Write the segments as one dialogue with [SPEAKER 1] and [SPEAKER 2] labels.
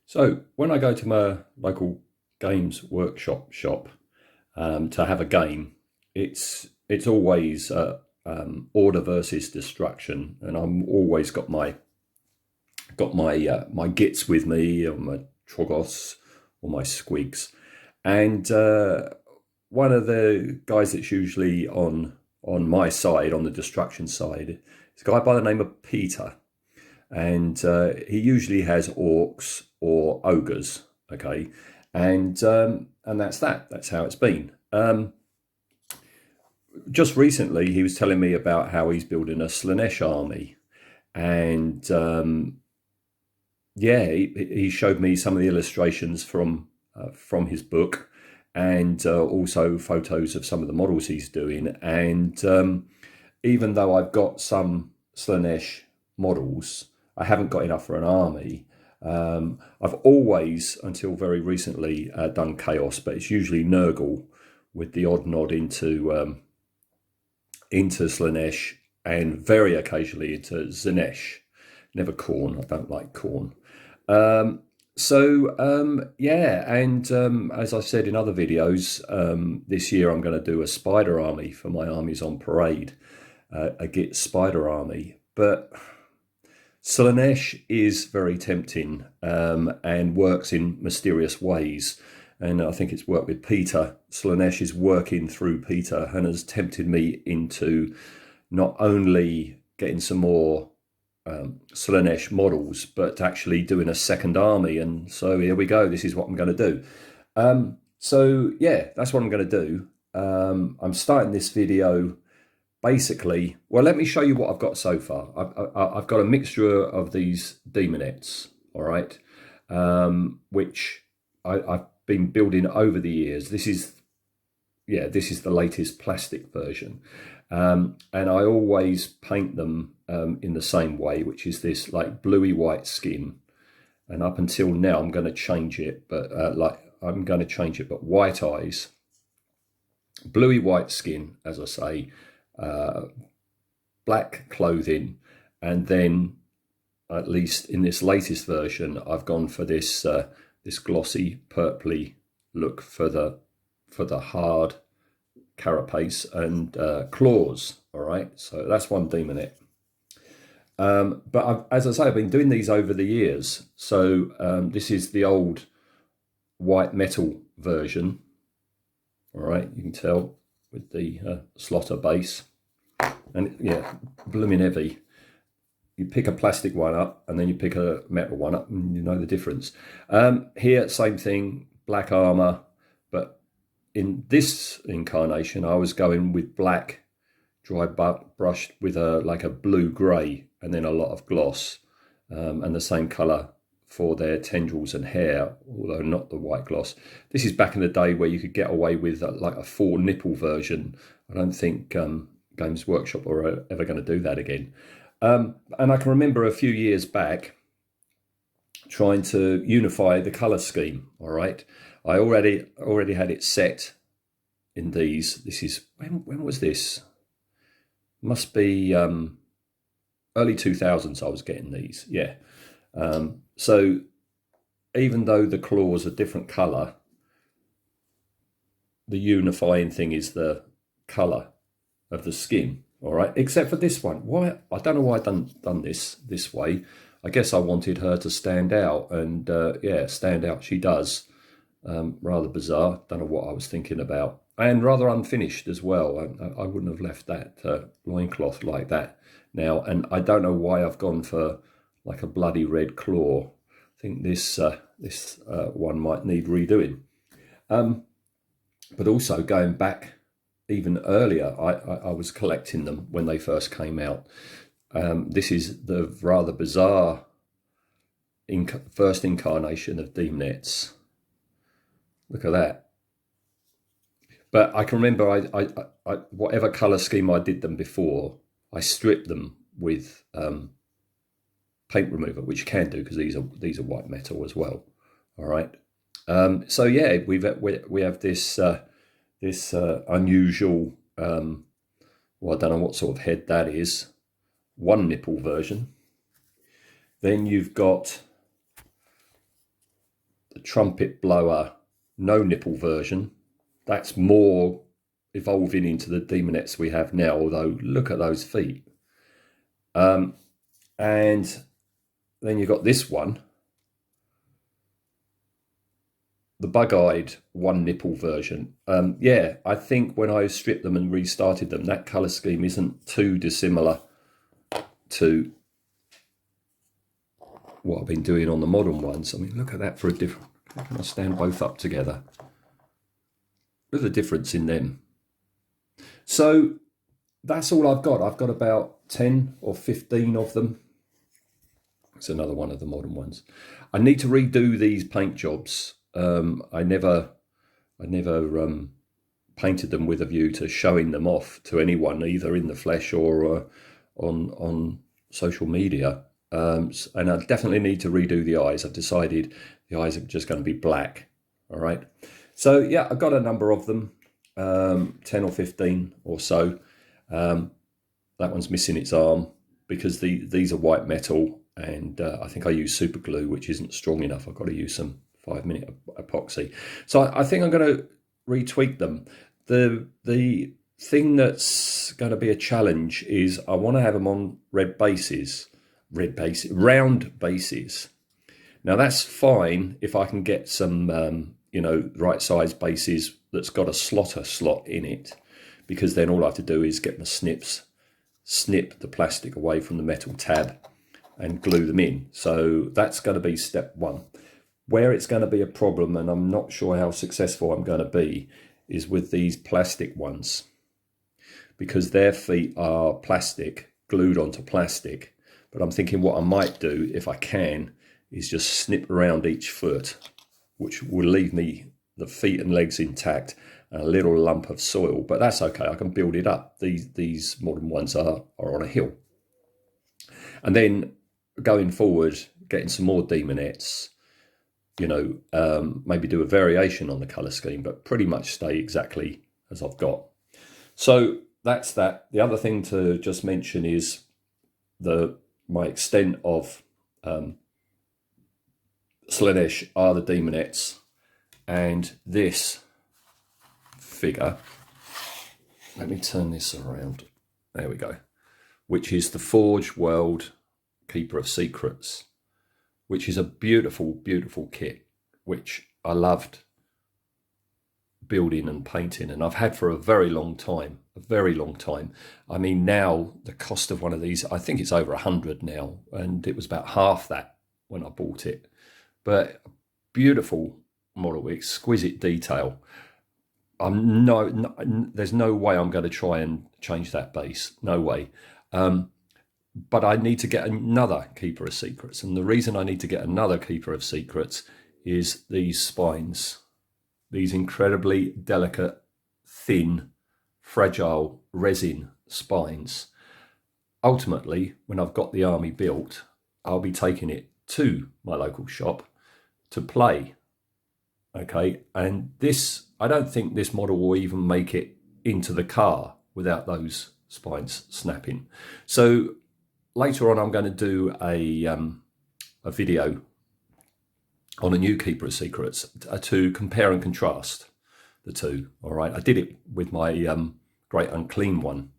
[SPEAKER 1] So when I go to my local games workshop shop to have a game, it's always order versus destruction, and I'm always got my gits with me, or my trogos or my squigs, and one of the guys that's usually on my side, on the destruction side, is a guy by the name of Peter. And he usually has orcs or ogres, okay, and that's that. That's how it's been. Just recently, he was telling me about how he's building a Slaanesh army, and yeah, he showed me some of the illustrations from his book, and also photos of some of the models he's doing. And even though I've got some Slaanesh models, I haven't got enough for an army. I've always, until very recently, done Chaos, but it's usually Nurgle with the odd nod into Slaanesh, and very occasionally into Slaanesh. Never Khorne. I don't like Khorne. Yeah, and as I said in other videos, this year I'm going to do a spider army for my armies on parade, a Git spider army. But Slaanesh is very tempting and works in mysterious ways. And I think it's worked with Peter. Slaanesh is working through Peter and has tempted me into not only getting some more Slaanesh models, but actually doing a second army. And so here we go. This is what I'm going to do. So yeah, that's what I'm going to do. I'm starting this video basically, well, let me show you what I've got so far. I've got a mixture of these Daemonettes, all right, which I've been building over the years. This is the latest plastic version. And I always paint them in the same way, which is this like bluey white skin. And up until now, I'm going to change it, but white eyes, bluey white skin, as I say, black clothing, and then, at least in this latest version, I've gone for this this glossy purpley look for the hard carapace and claws. All right, so that's one Daemonette. But as I say, I've been doing these over the years. So this is the old white metal version. All right, you can tell with the slaughter base, and yeah, blooming heavy. You pick a plastic one up and then you pick a metal one up, and you know the difference. Here, same thing, black armor, but in this incarnation, I was going with black, dry brushed with like a blue grey, and then a lot of gloss, and the same colour for their tendrils and hair, although not the white gloss. This is back in the day where you could get away with like a 4 nipple version. I don't think Games Workshop are ever going to do that again. And I can remember a few years back trying to unify the colour scheme. All right, I already had it set in these. This is when was this? Must be early 2000s. I was getting these. Yeah. So even though the claws are different colour, the unifying thing is the colour of the skin. All right, except for this one. Why? I don't know why I've done this way. I guess I wanted her to stand out, and yeah, stand out she does. Rather bizarre. Don't know what I was thinking about, and rather unfinished as well. I wouldn't have left that loincloth like that now, and I don't know why I've gone for like a bloody red claw. I think this one might need redoing. But also going back even earlier, I was collecting them when they first came out. This is the rather bizarre first incarnation of Daemonettes. Look at that. But I can remember I whatever colour scheme I did them before, I stripped them with paint remover, which you can do because these are white metal as well. All right. So yeah, we have this this unusual. Well, I don't know what sort of head that is. 1 nipple version. Then you've got the trumpet blower no nipple version. That's more evolving into the Daemonettes we have now, although look at those feet. And then you've got this one, the bug-eyed one nipple version. Yeah, I think when I stripped them and restarted them, that colour scheme isn't too dissimilar to what I've been doing on the modern ones. I mean, look at that for a different... How can I stand both up together? Look at the difference in them. So that's all I've got. I've got about 10 or 15 of them. It's another one of the modern ones. I need to redo these paint jobs. I never painted them with a view to showing them off to anyone, either in the flesh or on social media. And I definitely need to redo the eyes. I've decided the eyes are just going to be black. All right. So yeah, I've got a number of them, 10 or 15 or so. That one's missing its arm because these are white metal, and I think I use super glue, which isn't strong enough. I've got to use some 5-minute epoxy. So I think I'm going to retweak them. The thing that's going to be a challenge is I want to have them on round bases. Now that's fine if I can get some, you know, right size bases that's got a slotter slot in it, because then all I have to do is get my snips, snip the plastic away from the metal tab and glue them in. So that's going to be step one. Where it's going to be a problem, and I'm not sure how successful I'm going to be, is with these plastic ones, because their feet are plastic, glued onto plastic. But I'm thinking what I might do, if I can, is just snip around each foot, which will leave me the feet and legs intact and a little lump of soil. But that's okay, I can build it up. These modern ones are on a hill. And then going forward, getting some more Daemonettes, you know, maybe do a variation on the colour scheme, but pretty much stay exactly as I've got. So that's that. The other thing to just mention is my extent of Slaanesh are the Daemonettes, and this figure, let me turn this around, there we go, which is the Forge World Keeper of Secrets, which is a beautiful, beautiful kit, which I loved building and painting, and I've had for a very long time, I mean, now the cost of one of these, I think it's over 100 now, and it was about half that when I bought it. But beautiful model, exquisite detail. There's no way I'm going to try and change that base, no way. But I need to get another Keeper of Secrets, and the reason I need to get another Keeper of Secrets is these spines, these incredibly delicate, thin, fragile resin spines. Ultimately, when I've got the army built, I'll be taking it to my local shop to play. Okay, and this, I don't think this model will even make it into the car without those spines snapping. So later on, I'm going to do a video on a new Keeper of Secrets to compare and contrast the two. All right, I did it with my Great Unclean one,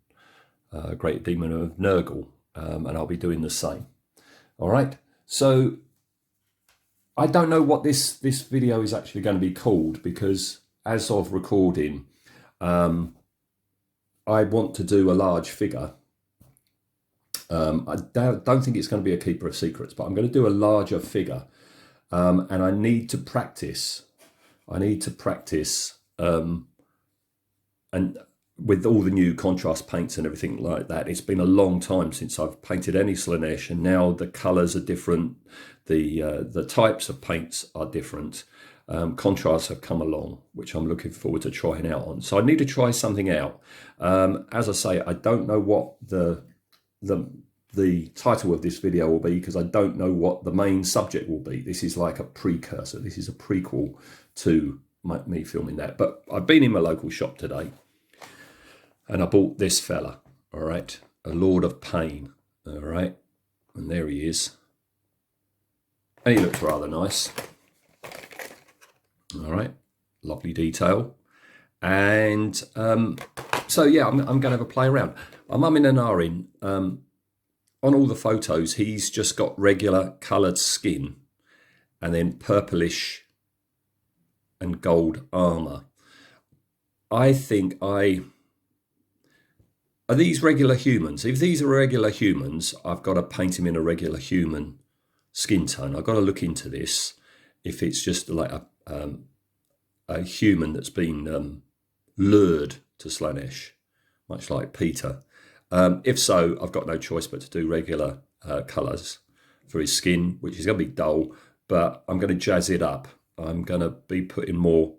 [SPEAKER 1] Great Demon of Nurgle, and I'll be doing the same. All right, so I don't know what this video is actually going to be called, because as of recording, I want to do a large figure. I don't think it's going to be a Keeper of Secrets, but I'm going to do a larger figure, and I need to practice. And with all the new contrast paints and everything like that, it's been a long time since I've painted any Slaanesh, and now the colours are different, the types of paints are different, contrasts have come along, which I'm looking forward to trying out on. So I need to try something out. As I say, I don't know what the title of this video will be, because I don't know what the main subject will be. This is like a precursor. This is a prequel to me filming that. But I've been in my local shop today, and I bought this fella, all right, a Lord of Pain, all right, and there he is, and he looks rather nice. All right, lovely detail. And so, yeah, I'm going to have a play around. I'm umming and ahhing. On all the photos, he's just got regular coloured skin and then purplish and gold armour. I think are these regular humans? If these are regular humans, I've got to paint him in a regular human skin tone. I've got to look into this. If it's just like a human that's been lured to Slaanesh, much like Peter. If so, I've got no choice but to do regular colours for his skin, which is going to be dull, but I'm going to jazz it up. I'm going to be putting more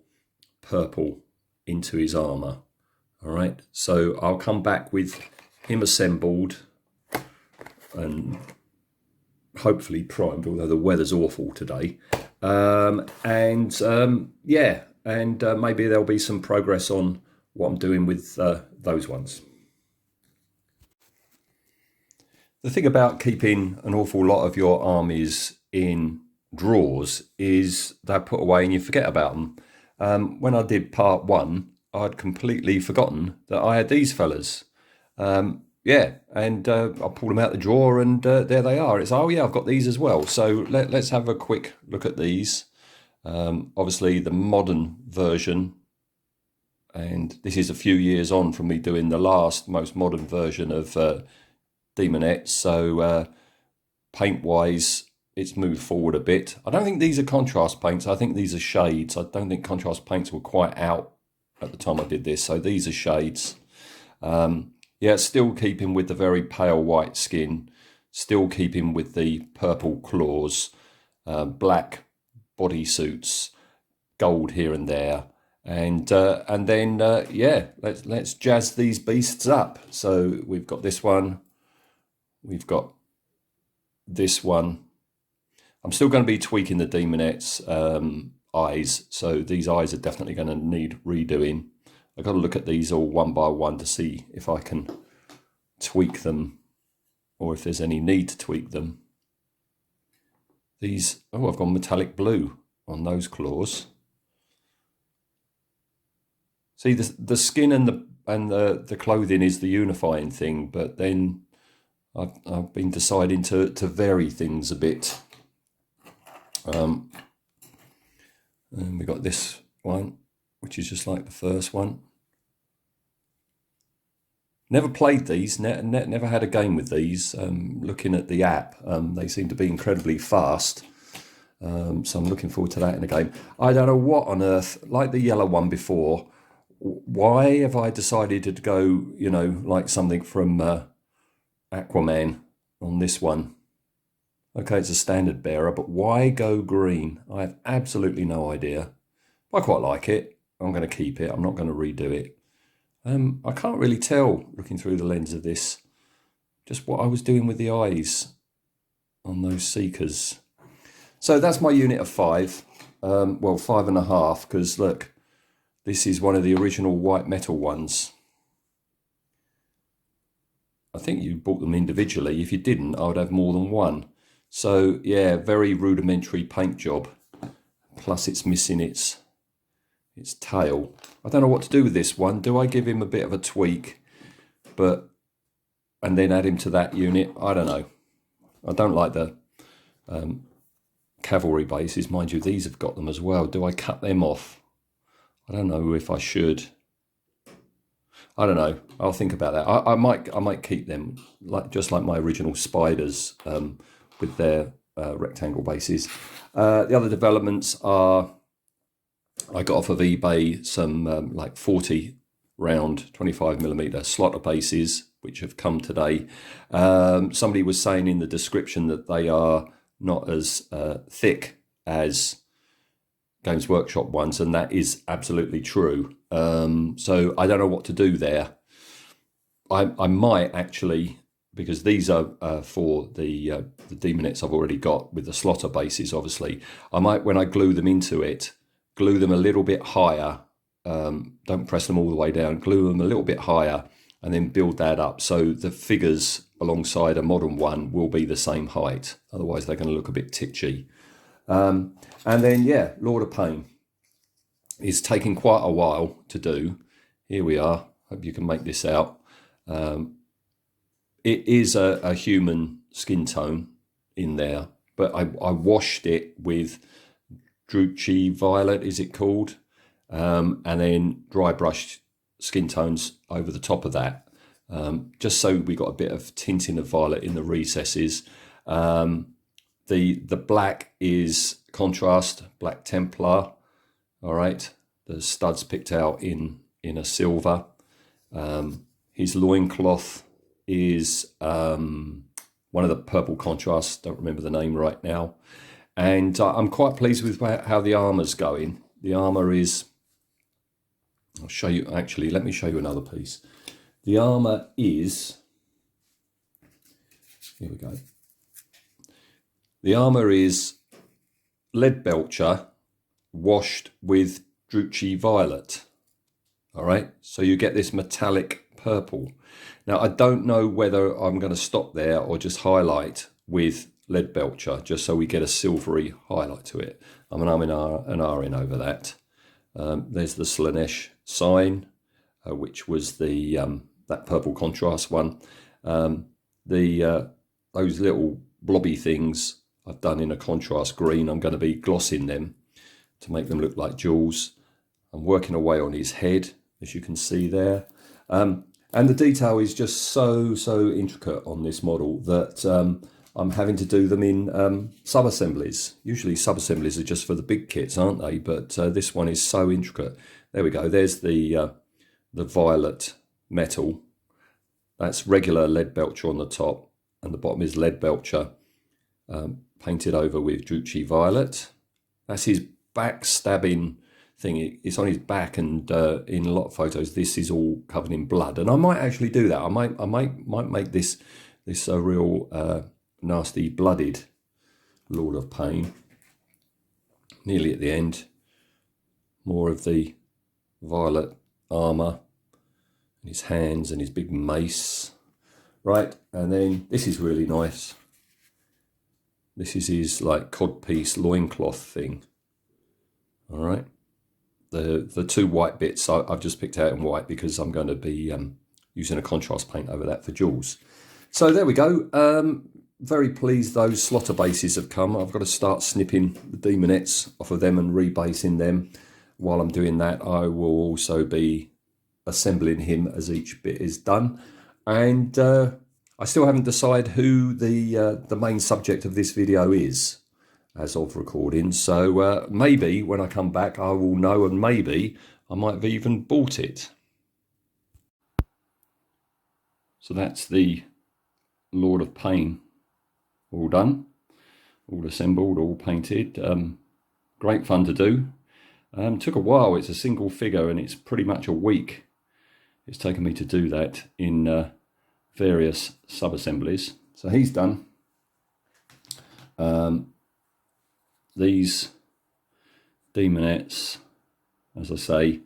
[SPEAKER 1] purple into his armour. All right, so I'll come back with him assembled and hopefully primed, although the weather's awful today. Yeah, and maybe there'll be some progress on what I'm doing with those ones. The thing about keeping an awful lot of your armies in drawers is they're put away and you forget about them. When I did part 1, I'd completely forgotten that I had these fellas. Yeah, and I pulled them out the drawer and there they are. It's, oh yeah, I've got these as well. So let's have a quick look at these. Obviously the modern version, and this is a few years on from me doing the last most modern version of Daemonettes. So paint-wise, it's moved forward a bit. I don't think these are contrast paints. I think these are shades. I don't think contrast paints were quite out at the time I did this. So these are shades. Yeah, still keeping with the very pale white skin, still keeping with the purple claws, black bodysuits, gold here and there, and then yeah, let's jazz these beasts up. So we've got this one, we've got this one. I'm still going to be tweaking the Daemonettes eyes, so these eyes are definitely going to need redoing. I've got to look at these all one by one to see if I can tweak them or if there's any need to tweak them. These, oh, I've gone metallic blue on those claws. See, the skin and the clothing is the unifying thing, but then I've been deciding to vary things a bit. And we got this one, which is just like the first one. Never played these, never had a game with these. Looking at the app, they seem to be incredibly fast. So I'm looking forward to that in a game. I don't know what on earth, like the yellow one before, why have I decided to go, you know, like something from Aquaman on this one? Okay, it's a standard bearer, but why go green? I have absolutely no idea. I quite like it. I'm going to keep it. I'm not going to redo it. I can't really tell, looking through the lens of this, just what I was doing with the eyes on those Seekers. So that's my unit of 5. Well, 5.5, because look, this is one of the original white metal ones. I think you bought them individually. If you didn't, I would have more than one. So yeah, very rudimentary paint job. Plus it's missing its tail. I don't know what to do with this one. Do I give him a bit of a tweak, and then add him to that unit? I don't know. I don't like the cavalry bases. Mind you, these have got them as well. Do I cut them off? I don't know if I should. I don't know. I'll think about that. I might keep them, just like my original spiders with their rectangle bases. The other developments are, I got off of eBay some like 40 round 25mm slaughter bases, which have come today. Somebody was saying in the description that they are not as thick as Games Workshop ones, and that is absolutely true. So I don't know what to do there. I might actually, because these are for the Daemonettes I've already got with the slaughter bases, obviously. I might, when I glue them into it, glue them a little bit higher. Don't press them all the way down. Glue them a little bit higher and then build that up. So the figures alongside a modern one will be the same height. Otherwise, they're going to look a bit titchy. And then, yeah, Lord of Pain. is taking quite a while to do. Here we are. Hope you can make this out. It is a human skin tone in there, but I washed it with Drucci Violet, is it called? And then dry brushed skin tones over the top of that, just so we got a bit of tinting of violet in the recesses. The black is contrast, Black Templar. All right, the studs picked out in a silver. His loincloth is one of the purple contrasts, don't remember the name right now. And I'm quite pleased with how the armour's going. The armour is, I'll show you, actually, let me show you another piece. The armour is, here we go. The armour is lead belcher washed with Drucci Violet. All right, so you get this metallic purple. Now, I don't know whether I'm going to stop there or just highlight with lead belcher, just so we get a silvery highlight to it. I'm an R-ing over that. There's the Slaanesh sign, which was the that purple contrast one. Those little blobby things I've done in a contrast green. I'm going to be glossing them to make them look like jewels. I'm working away on his head, as you can see there. And the detail is just so intricate on this model that I'm having to do them in sub-assemblies. Usually sub-assemblies are just for the big kits, aren't they? But this one is so intricate. There we go. There's the violet metal. That's regular lead belcher on the top, and the bottom is lead belcher painted over with Drucci Violet. That's his backstabbing thing. It's on his back, and in a lot of photos this is all covered in blood. And I might actually do that. I might make this a real nasty blooded Lord of Pain. Nearly at the end. More of the violet armour and his hands and his big mace. Right, and then this is really nice. This is his like codpiece loincloth thing. All right. The two white bits I've just picked out in white because I'm going to be using a contrast paint over that for jewels. So there we go. Very pleased those slaughter bases have come. I've got to start snipping the Daemonettes off of them and rebasing them. While I'm doing that, I will also be assembling him as each bit is done. And I still haven't decided who the main subject of this video is as of recording. So maybe when I come back, I will know, and maybe I might have even bought it. So that's the Lord of Pain all done, all assembled, all painted. Great fun to do. Took a while. It's a single figure and it's pretty much a week it's taken me to do that in various sub-assemblies. So he's done. These Daemonettes, as I say,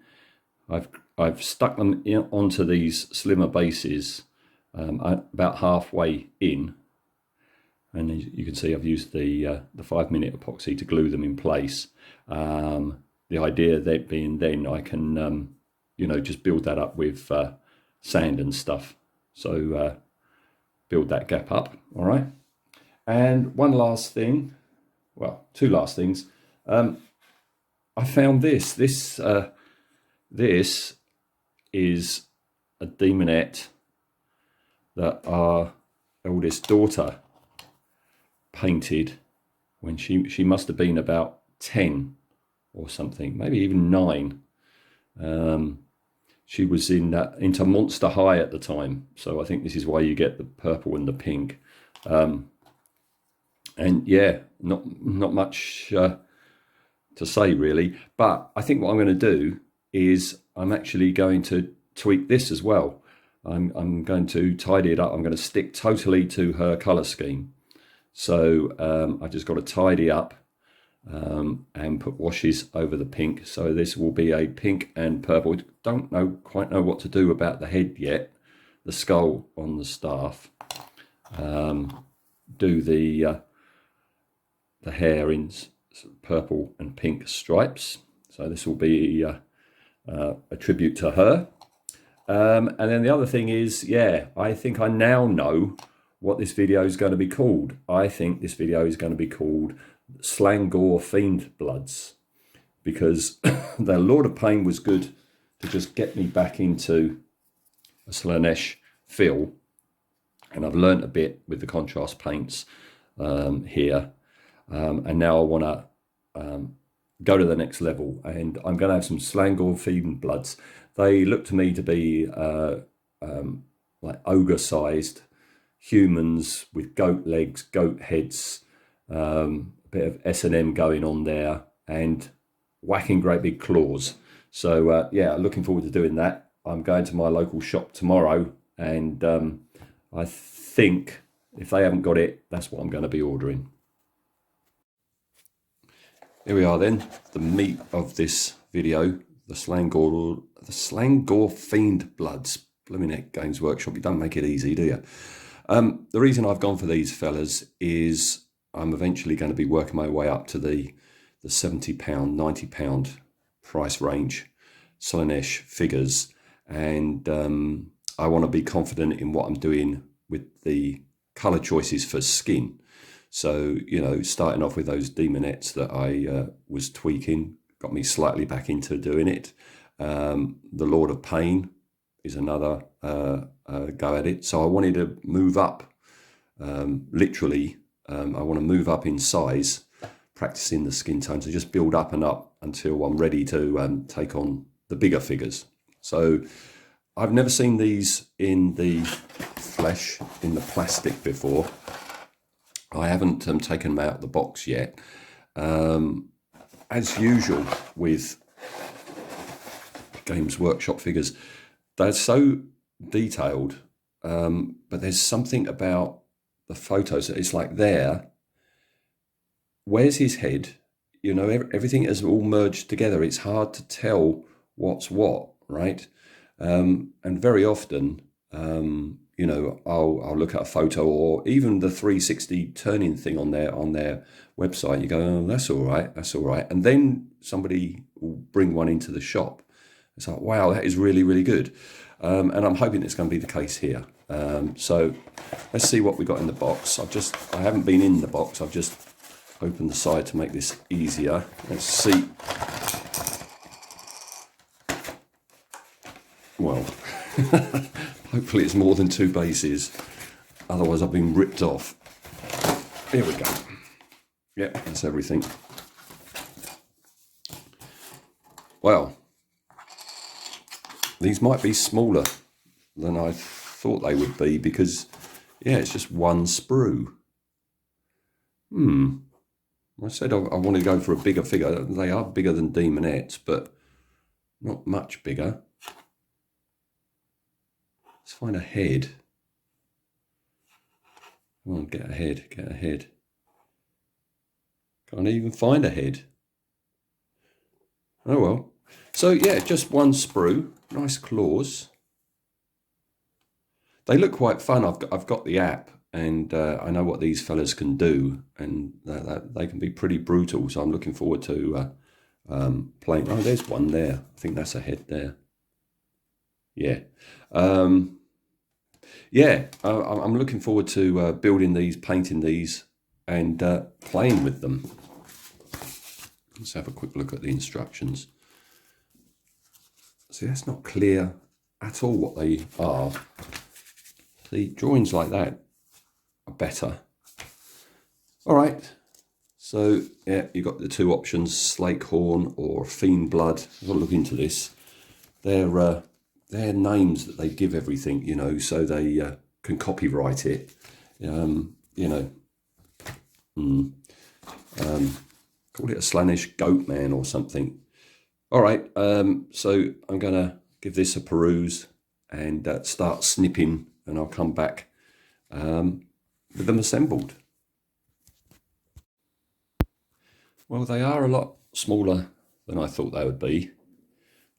[SPEAKER 1] I've stuck them onto these slimmer bases about halfway in, and as you can see I've used the 5-minute epoxy to glue them in place. The idea that being then I can you know, just build that up with sand and stuff. So build that gap up. All right. And one last thing, well, two last things. I found this. This is a Daemonette that our eldest daughter painted when she must have been about 10 or something, maybe even 9. She was into Monster High at the time, so I think this is why you get the purple and the pink. And yeah, not much to say really, but I think what I'm going to do is I'm actually going to tweak this as well. I'm going to tidy it up. I'm going to stick totally to her colour scheme. So I've just got to tidy up and put washes over the pink. So this will be a pink and purple. Don't quite know what to do about the head yet. The skull on the staff. Do the hair in purple and pink stripes. So this will be a tribute to her. And then the other thing is, yeah, I think I now know what this video is going to be called. I think this video is going to be called Slaangor Fiendbloods, because the Lord of Pain was good to just get me back into a Slaanesh feel. And I've learnt a bit with the contrast paints here. And now I want to go to the next level. And I'm going to have some Slaangor Fiendbloods. They look to me to be like ogre-sized humans with goat legs, goat heads, a bit of S&M going on there, and whacking great big claws. So yeah, looking forward to doing that. I'm going to my local shop tomorrow, and I think if they haven't got it, that's what I'm going to be ordering. Here we are then, the meat of this video, the Slaangor Fiendbloods. Blooming heck, Games Workshop, you don't make it easy, do you? The reason I've gone for these fellas is I'm eventually going to be working my way up to the £70, £90 price range Slaanesh figures, and I want to be confident in what I'm doing with the colour choices for skin. So, you know, starting off with those Daemonettes that I was tweaking, got me slightly back into doing it. The Lord of Pain is another go at it. So I wanted to move up, literally, I want to move up in size, practicing the skin tone, so just build up and up until I'm ready to take on the bigger figures. So I've never seen these in the flesh, in the plastic before. I haven't taken them out of the box yet. As usual with Games Workshop figures, they're so detailed, but there's something about the photos that it's like there. Where's his head? You know, everything is all merged together. It's hard to tell what's what, right? And very often, you know, I'll look at a photo or even the 360 turning thing on their website. You go, oh, that's all right, that's all right. And then somebody will bring one into the shop. It's like, wow, that is really, really good. And I'm hoping it's going to be the case here. So let's see what we got in the box. I haven't been in the box. I've just opened the side to make this easier. Let's see. Well, hopefully it's more than two bases. Otherwise I've been ripped off. Here we go. Yeah, that's everything. Well, these might be smaller than I thought they would be because, yeah, it's just one sprue. I said I wanted to go for a bigger figure. They are bigger than Daemonettes, but not much bigger. Let's find a head. Come on, get a head, get a head. Can't even find a head. Oh well. So yeah, just one sprue. Nice claws. They look quite fun. I've got the app, and I know what these fellas can do, and they can be pretty brutal. So I'm looking forward to playing. Oh, there's one there. I think that's a head there. Yeah. Yeah, I'm looking forward to building these, painting these, and playing with them. Let's have a quick look at the instructions. See, that's not clear at all what they are. See, drawings like that are better. All right, so yeah, you've got the two options, Slaangor or Fiendblood. I've got to look into this. They're names that they give everything, you know, so they can copyright it, you know. Call it a Slaanesh goat man or something. All right, so I'm going to give this a peruse and start snipping, and I'll come back with them assembled. Well, they are a lot smaller than I thought they would be,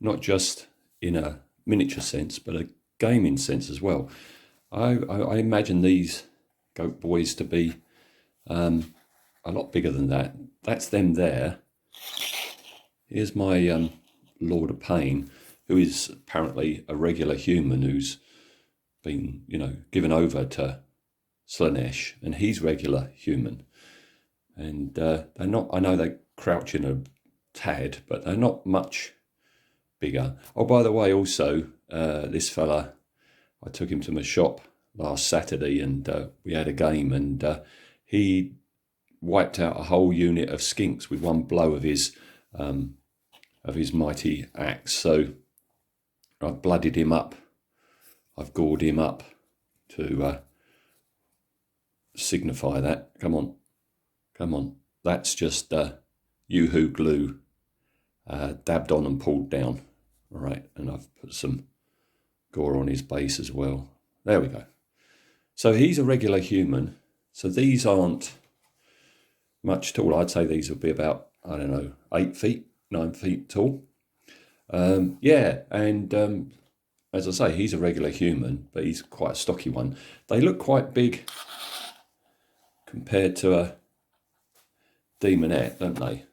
[SPEAKER 1] not just in a miniature sense, but a gaming sense as well. I imagine these goat boys to be a lot bigger than that. That's them there. here's my Lord of Pain, who is apparently a regular human who's been, you know, given over to Slaanesh, and he's regular human. And they're not, I know they're crouching a tad, but they're not much bigger. Oh, by the way, also, this fella, I took him to my shop last Saturday, and we had a game, and he wiped out a whole unit of skinks with one blow of his mighty axe. So I've bloodied him up. I've gored him up to signify that. Come on, come on. That's just Yoo-hoo glue dabbed on and pulled down. All right, and I've put some gore on his base as well. There we go. So he's a regular human. So these aren't much tall. I'd say these would be about, I don't know, 8 feet, 9 feet tall. Yeah, and as I say, he's a regular human, but he's quite a stocky one. They look quite big compared to a Daemonette, don't they?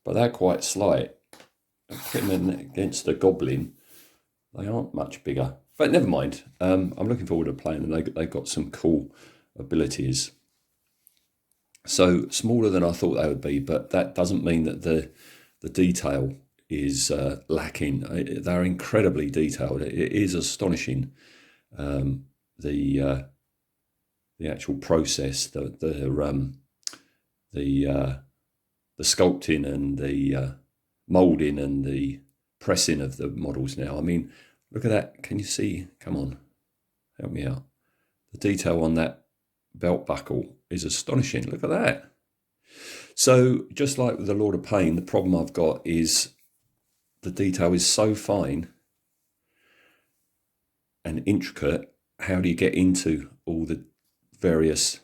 [SPEAKER 1] But they're quite slight. Put them against a goblin, they aren't much bigger. But never mind. I'm looking forward to playing them. They've got some cool abilities. So smaller than I thought they would be, but that doesn't mean that the detail is lacking. They're incredibly detailed. It is astonishing, the actual process, the sculpting and the moulding and the pressing of the models now. I mean, look at that. Can you see? Come on, help me out. The detail on that belt buckle is astonishing. Look at that. So just like with the Lord of Pain, the problem I've got is the detail is so fine and intricate. How do you get into all the various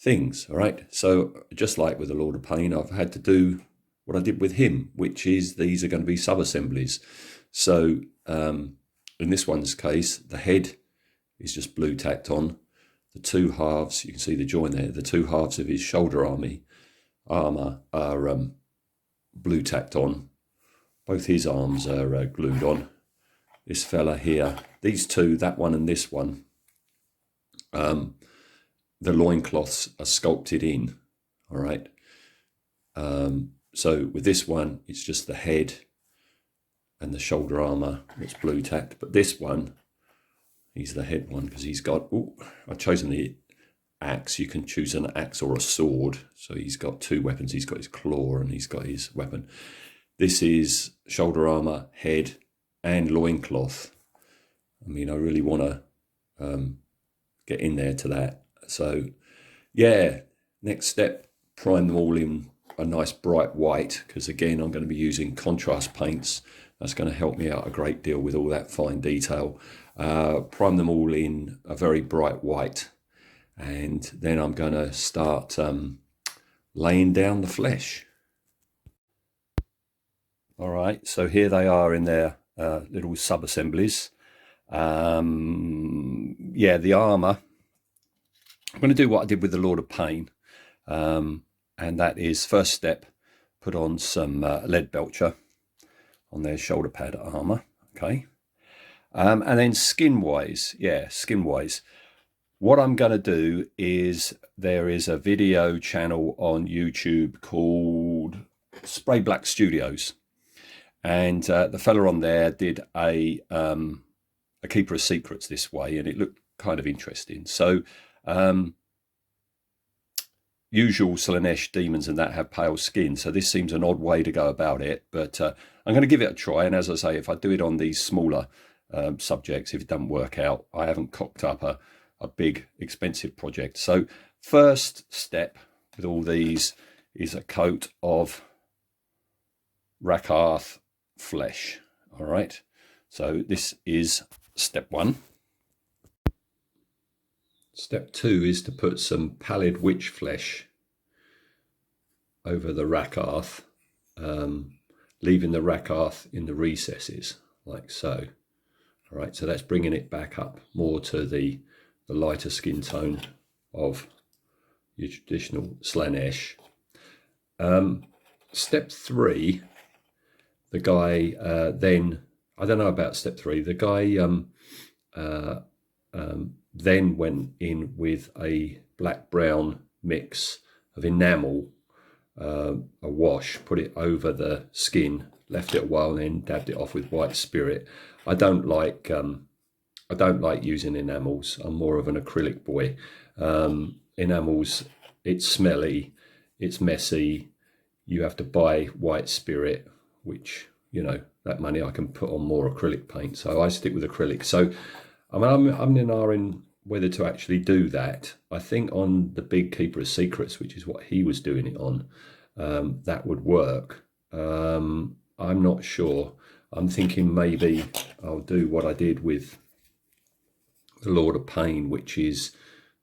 [SPEAKER 1] things? All right. So just like with the Lord of Pain, I've had to do what I did with him, which is these are going to be sub-assemblies. So in this one's case, the head is just blue tacked on. The two halves, you can see the join there, the two halves of his shoulder armour are blue tacked on. Both his arms are glued on. This fella here, these two, that one and this one, the loincloths are sculpted in, all right? So with this one, it's just the head and the shoulder armour that's blue tacked. But this one, he's the head one because he's got, I've chosen the axe. You can choose an axe or a sword. So he's got two weapons. He's got his claw and he's got his weapon. This is shoulder armour, head and loincloth. I mean, I really want to get in there to that. So yeah, next step, prime them all in a nice bright white, because again, I'm going to be using contrast paints. That's going to help me out a great deal with all that fine detail. Prime them all in a very bright white, and then I'm going to start laying down the flesh. All right, so here they are in their little sub-assemblies. Yeah, the armour, I'm going to do what I did with the Lord of Pain, and that is, first step, put on some lead belcher on their shoulder pad armour, okay? And then skin-wise, what I'm going to do is, there is a video channel on YouTube called Spray Black Studios, and the fella on there did a Keeper of Secrets this way, and it looked kind of interesting. So usual Slaanesh demons and that have pale skin, so this seems an odd way to go about it, but I'm going to give it a try. And as I say, if I do it on these smaller subjects, if it doesn't work out, I haven't cocked up a big expensive project. So first step with all these is a coat of Rakarth flesh. All right, so this is step one. Step two is to put some pallid witch flesh over the Rakarth, leaving the Rakarth in the recesses, like so. All right, so that's bringing it back up more to the lighter skin tone of your traditional Slaanesh. step 3, the guy then, I don't know about step 3, the guy then went in with a black-brown mix of enamel, a wash, put it over the skin, left it a while, and then dabbed it off with white spirit. I don't like using enamels. I'm more of an acrylic boy. Enamels, it's smelly, it's messy. You have to buy white spirit, which, you know, that money I can put on more acrylic paint. So I stick with acrylic. So I mean, I'm in R whether to actually do that. I think on the big Keeper of Secrets, which is what he was doing it on, that would work. I'm not sure. I'm thinking maybe I'll do what I did with the Lord of Pain, which is,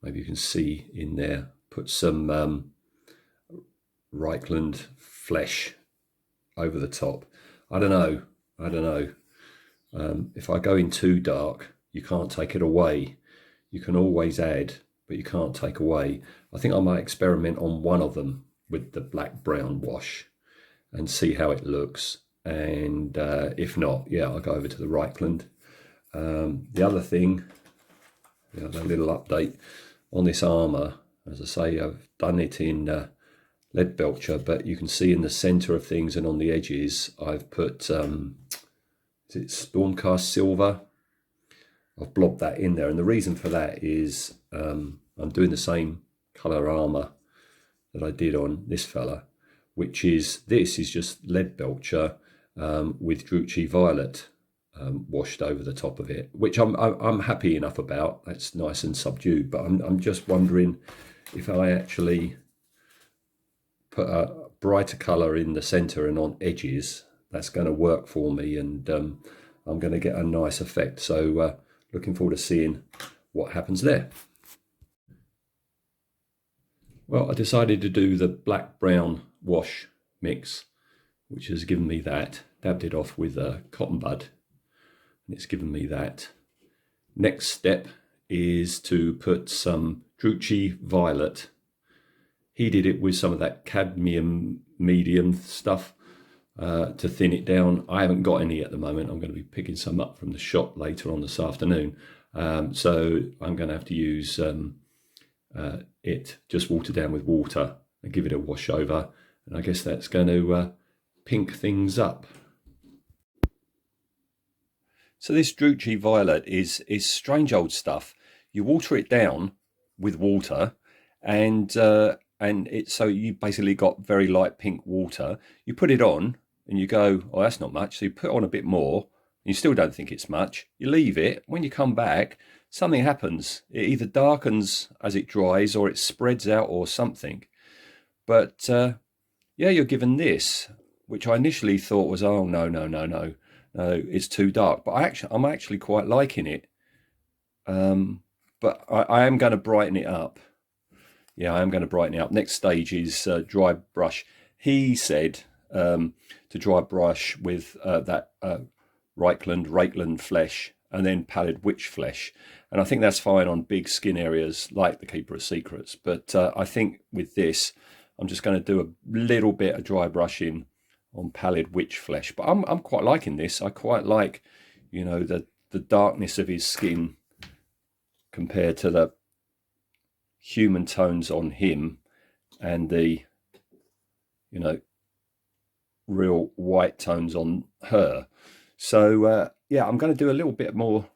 [SPEAKER 1] maybe you can see in there, put some Reichland flesh over the top. I don't know. If I go in too dark, you can't take it away. You can always add, but you can't take away. I think I might experiment on one of them with the black-brown wash and see how it looks. And if not, yeah, I'll go over to the Reichland. The other thing, a little update on this armour. As I say, I've done it in lead belcher, but you can see in the centre of things and on the edges, I've put, is it Stormcast Silver? I've blobbed that in there, and the reason for that is I'm doing the same colour armour that I did on this fella, which is, this is just lead belcher with Druchii Violet washed over the top of it, which I'm happy enough about. That's nice and subdued, but I'm just wondering if I actually put a brighter colour in the centre and on edges, that's going to work for me, and I'm going to get a nice effect. So looking forward to seeing what happens there. Well, I decided to do the black-brown wash mix, which has given me that. Dabbed it off with a cotton bud, and it's given me that. Next step is to put some Druchii Violet. He did it with some of that cadmium medium stuff to thin it down. I haven't got any at the moment. I'm going to be picking some up from the shop later on this afternoon. So I'm going to have to use it just watered down with water and give it a wash over. And I guess that's going to pink things up. So this Druchii Violet is strange old stuff. You water it down with water, and it's, so you basically got very light pink water. You put it on and you go, oh, that's not much. So you put on a bit more, and you still don't think it's much. You leave it. When you come back, something happens. It either darkens as it dries, or it spreads out, or something. But yeah, you're given this, which I initially thought was, oh, no, it's too dark. But I'm actually quite liking it. But I am going to brighten it up. Yeah, I am going to brighten it up. Next stage is dry brush. He said to dry brush with that Reichland flesh, and then pallid witch flesh. And I think that's fine on big skin areas like the Keeper of Secrets. But I think with this, I'm just going to do a little bit of dry brushing on pallid witch flesh. But I'm quite liking this. I quite like, you know, the darkness of his skin compared to the human tones on him and the, you know, real white tones on her. So yeah, I'm going to do a little bit more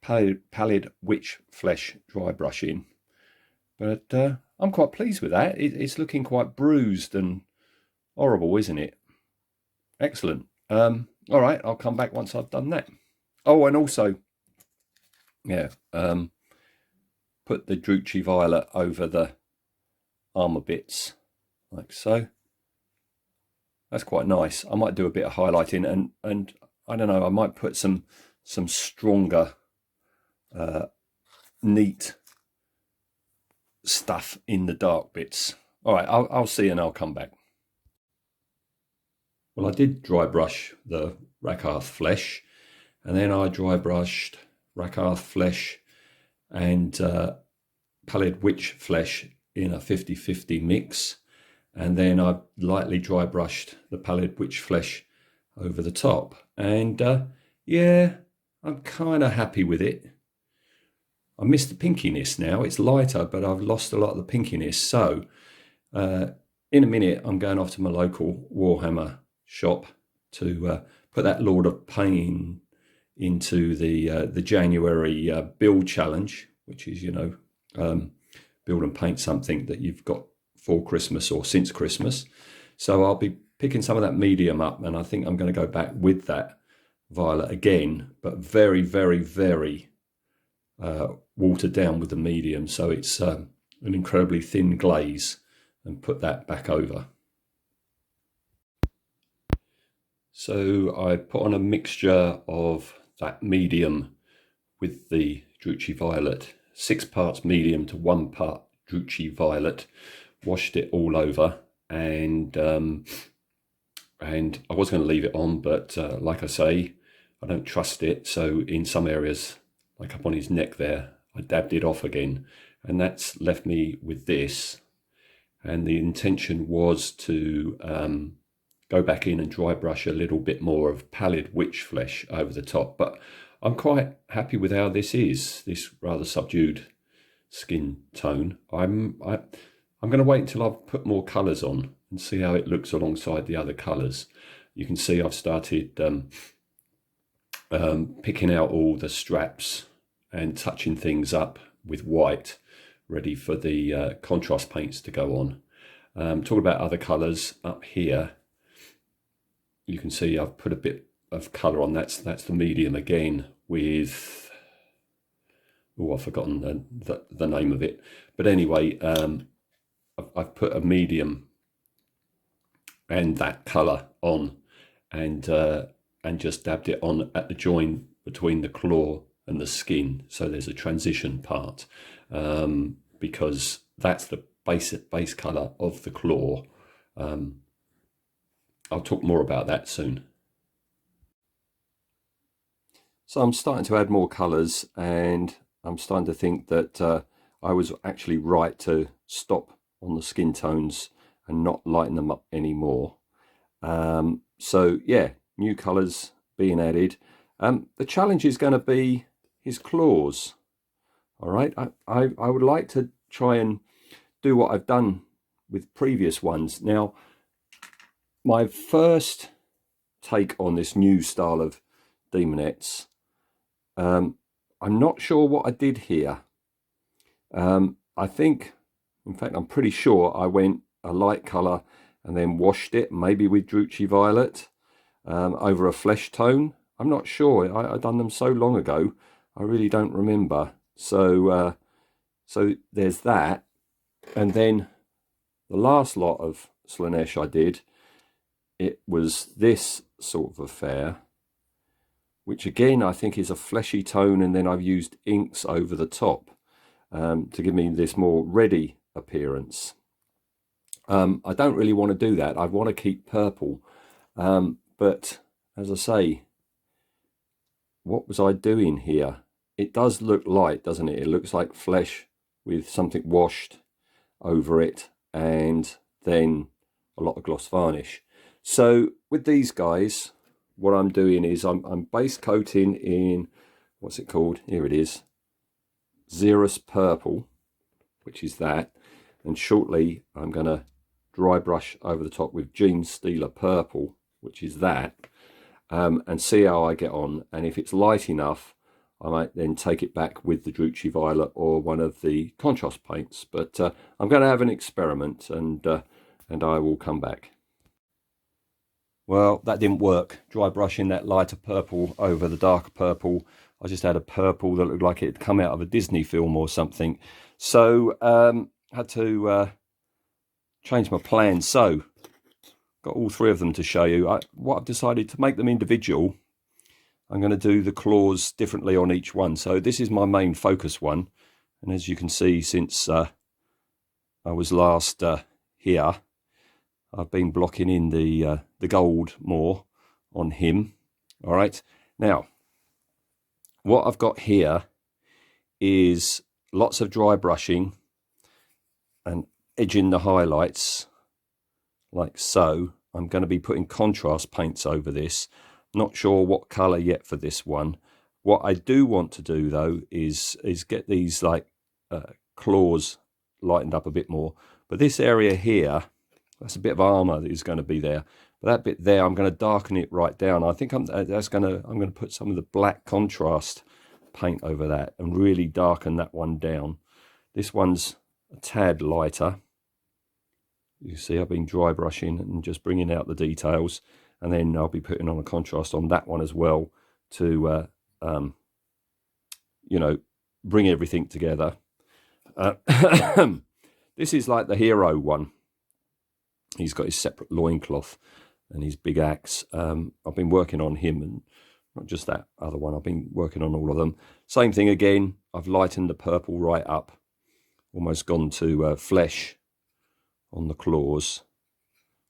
[SPEAKER 1] pallid witch flesh dry brushing, but I'm quite pleased with that. It's looking quite bruised and horrible, isn't it? Excellent. All right, I'll come back once I've done that. Oh, and also, yeah, put the Druchii Violet over the armour bits, like so. That's quite nice. I might do a bit of highlighting, and I don't know, I might put some stronger, neat stuff in the dark bits. All right, I'll see, and I'll come back. Well, I did dry brush the Rakarth flesh, and then I dry brushed Rakarth flesh and pallid witch flesh in a 50-50 mix. and then I lightly dry brushed the pallid witch flesh over the top. And yeah, I'm kind of happy with it. I miss the pinkiness now. It's lighter, but I've lost a lot of the pinkiness. So in a minute, I'm going off to my local Warhammer shop to put that Lord of Pain into the January build challenge, which is, build and paint something that you've got for Christmas or since Christmas. So I'll be picking some of that medium up, and I think I'm going to go back with that violet again, but very, very, very watered down with the medium. So it's an incredibly thin glaze, and put that back over. So I put on a mixture of that medium with the Druchii Violet, 6 parts medium to 1 part Druchii Violet, washed it all over, and I was going to leave it on, but like I say, I don't trust it. So in some areas, like up on his neck there, I dabbed it off again, and that's left me with this. And the intention was to go back in and dry brush a little bit more of pallid witch flesh over the top. But I'm quite happy with how this is, this rather subdued skin tone. I'm going to wait until I've put more colours on and see how it looks alongside the other colours. You can see I've started picking out all the straps and touching things up with white, ready for the contrast paints to go on. Talking about other colours up here, you can see I've put a bit of colour on. That's the medium again with, oh, I've forgotten the name of it. But anyway, I've put a medium and that colour on, and just dabbed it on at the join between the claw and the skin. So there's a transition part, because that's the base colour of the claw. I'll talk more about that soon. So I'm starting to add more colours, and I'm starting to think that I was actually right to stop on the skin tones and not lighten them up anymore. So yeah, new colours being added. The challenge is going to be his claws. All right, I would like to try and do what I've done with previous ones. Now, my first take on this new style of Daemonettes, I'm not sure what I did here. I think, in fact, I'm pretty sure I went a light colour and then washed it, maybe with Druchii Violet, over a flesh tone. I'm not sure. I've done them so long ago, I really don't remember. So there's that. And then the last lot of Slaanesh I did, it was this sort of affair, which again I think is a fleshy tone, and then I've used inks over the top to give me this more reddy appearance. I don't really want to do that. I want to keep purple, but as I say, what was I doing here? It does look light, doesn't it? It looks like flesh with something washed over it, and then a lot of gloss varnish. So with these guys, what I'm doing is I'm base coating in, what's it called? Here it is, Xerus Purple, which is that. And shortly I'm going to dry brush over the top with Genestealer Purple, which is that, and see how I get on. And if it's light enough, I might then take it back with the Druchii Violet or one of the contrast paints. But I'm going to have an experiment, and I will come back. Well, that didn't work. Dry brushing that lighter purple over the darker purple. I just had a purple that looked like it had come out of a Disney film or something. So had to change my plan. So got all 3 of them to show you. What I've decided to make them individual. I'm going to do the claws differently on each one. So this is my main focus one. And as you can see, since I was last here, I've been blocking in the gold more on him. All right. Now, what I've got here is lots of dry brushing and edging the highlights like so. I'm going to be putting contrast paints over this. Not sure what colour yet for this one. What I do want to do though is get these like claws lightened up a bit more. But this area here, that's a bit of armour that is going to be there. But that bit there, I'm going to darken it right down. I think I'm going to put some of the black contrast paint over that and really darken that one down. This one's a tad lighter. You see, I've been dry brushing and just bringing out the details, and then I'll be putting on a contrast on that one as well to, you know, bring everything together. This is like the hero one. He's got his separate loincloth and his big axe. I've been working on him, and not just that other one. I've been working on all of them. Same thing again. I've lightened the purple right up, almost gone to flesh on the claws,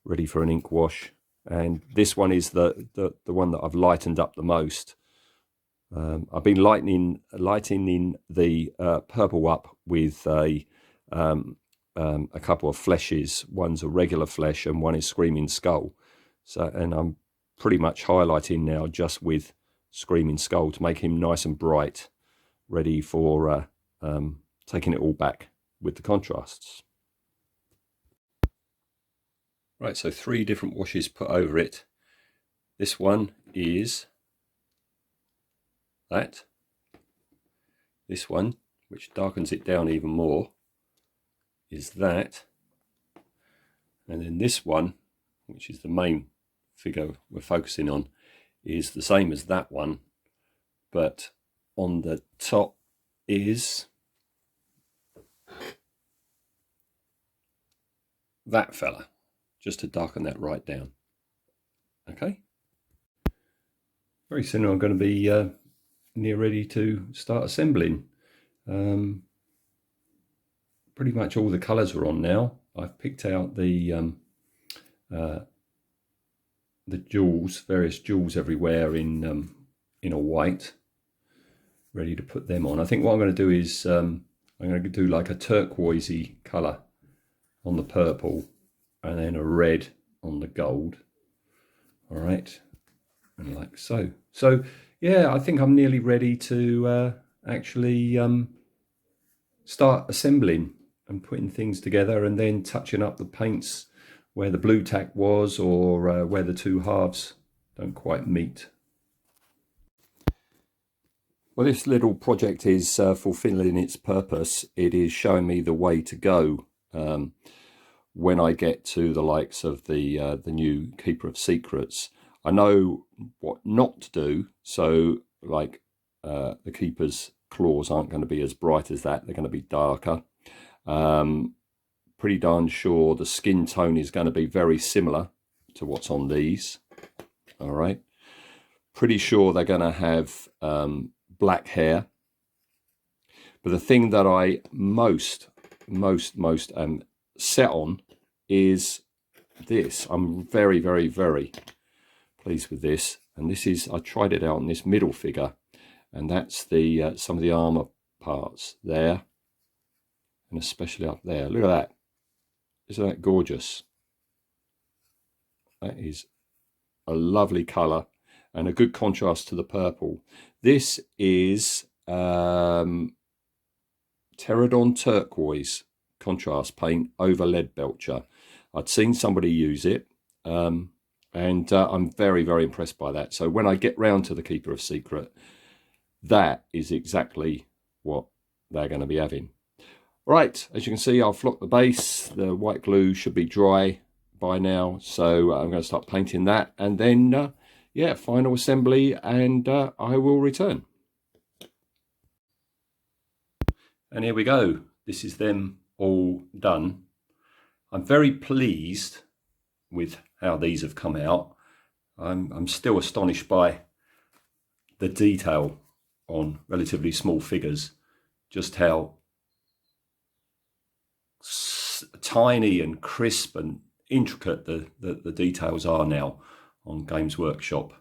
[SPEAKER 1] ready for an ink wash. And this one is the one that I've lightened up the most. I've been lightening the purple up with a couple of fleshes. One's a regular flesh and one is Screaming Skull. So, and I'm pretty much highlighting now just with Screaming Skull to make him nice and bright, ready for taking it all back with the contrasts. Right, so 3 different washes put over it. This one is that. This one, which darkens it down even more, is that. And then this one, which is the main figure we're focusing on, is the same as that one, but on the top is that fella, just to darken that right down. Okay, very soon I'm going to be near ready to start assembling. Pretty much all the colours are on now. I've picked out the jewels, various jewels everywhere in a white, ready to put them on. I think what I'm going to do is I'm going to do like a turquoisey colour on the purple, and then a red on the gold. All right, and like so. So yeah, I think I'm nearly ready to actually start assembling and putting things together, and then touching up the paints where the blue tack was, or where the 2 halves don't quite meet. Well, this little project is fulfilling its purpose. It is showing me the way to go when I get to the likes of the new Keeper of Secrets. I know what not to do. So like the Keeper's claws aren't going to be as bright as that. They're going to be darker. Pretty darn sure the skin tone is going to be very similar to what's on these. All right. Pretty sure they're going to have black hair. But the thing that I most set on is this. I'm very, very, very pleased with this. And this is, I tried it out on this middle figure, and that's the some of the armor parts there, and especially up there. Look at that. Isn't that gorgeous? That is a lovely colour and a good contrast to the purple. This is Pterodon Turquoise contrast paint over lead belcher. I'd seen somebody use it, and I'm very, very impressed by that. So when I get round to the Keeper of Secret, that is exactly what they're going to be having. Right, as you can see, I've flocked the base. The white glue should be dry by now, so I'm going to start painting that, and then yeah, final assembly, and I will return. And here we go. This is them all done. I'm very pleased with how these have come out. I'm still astonished by the detail on relatively small figures, just how tiny and crisp and intricate the details are now on Games Workshop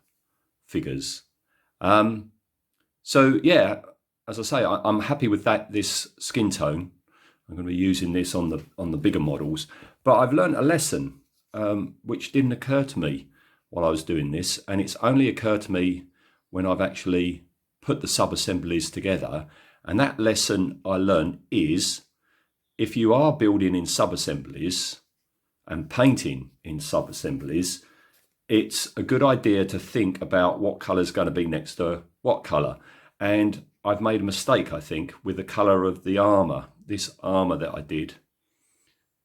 [SPEAKER 1] figures. So yeah, as I say, I'm happy with this skin tone. I'm going to be using this on the bigger models, but I've learned a lesson. which didn't occur to me while I was doing this, and it's only occurred to me when I've actually put the sub-assemblies together. And that lesson I learned is, if you are building in sub-assemblies and painting in sub-assemblies, it's a good idea to think about what colour is going to be next to what colour. And I've made a mistake, I think, with the colour of the armour. This armour that I did,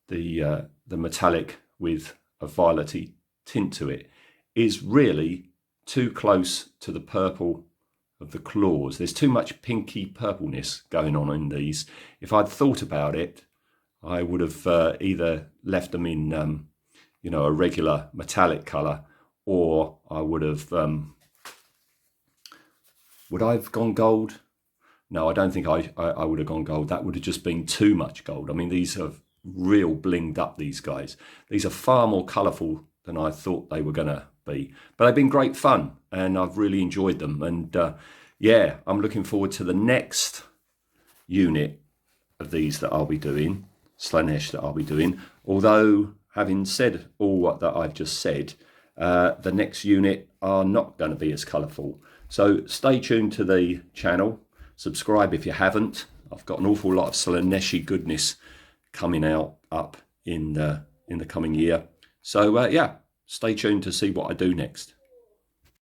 [SPEAKER 1] the metallic with a violet-y tint to it, is really too close to the purple of the claws. There's too much pinky purpleness going on in these. If I'd thought about it, I would have either left them in, a regular metallic colour, or I would have. Would I have gone gold? No, I don't think I would have gone gold. That would have just been too much gold. I mean, these are real blinged up, these guys. These are far more colourful than I thought they were going to be. But they've been great fun, and I've really enjoyed them. And yeah, I'm looking forward to the next unit of these that I'll be doing, Slaanesh that I'll be doing. Although, having said all that I've just said, the next unit are not going to be as colourful. So stay tuned to the channel. Subscribe if you haven't. I've got an awful lot of Slaaneshi goodness coming out up in the coming year. So yeah, stay tuned to see what I do next.